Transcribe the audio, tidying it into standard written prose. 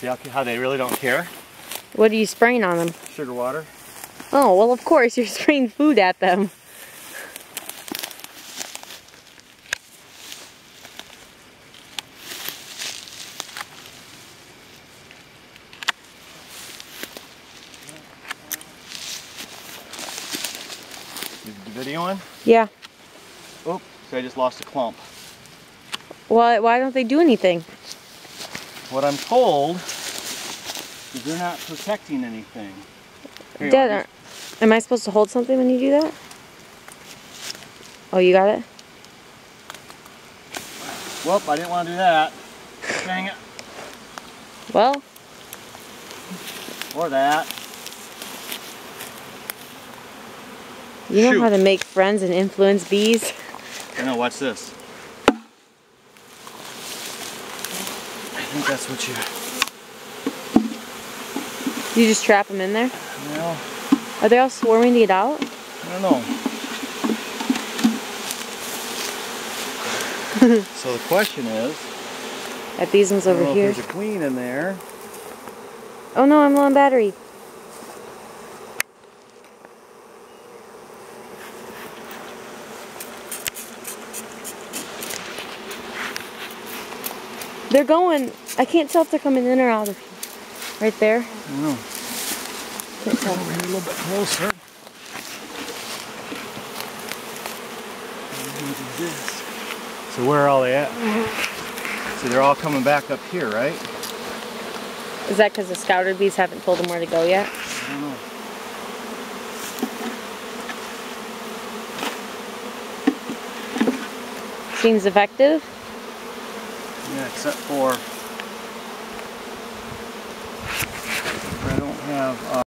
See how they really don't care? What are you spraying on them? Sugar water. Oh, well of course, you're spraying food at them. Is the video on? Yeah. Oops, so I just lost a clump. Why don't they do anything? What I'm told is they're not protecting anything. Here, Dad, am I supposed to hold something when you do that? Oh, you got it? Well, I didn't want to do that. Dang it. Well. Or that. You know Shoot. how to make friends and influence bees? I know, watch this. I think that's what You just trap them in there? Well, Are they all swarming to get out? I don't know. So the question is, At these ones over here. There's a queen in there. Oh no, I'm low on battery. They're going. I can't tell if they're coming in or out of here. Right there. I don't know. Can't tell. Over here a little bit closer. So where are all they at? So they're all coming back up here, right? Is that because the scouter bees haven't told them where to go yet? I don't know. Seems effective. Yeah, except for I don't have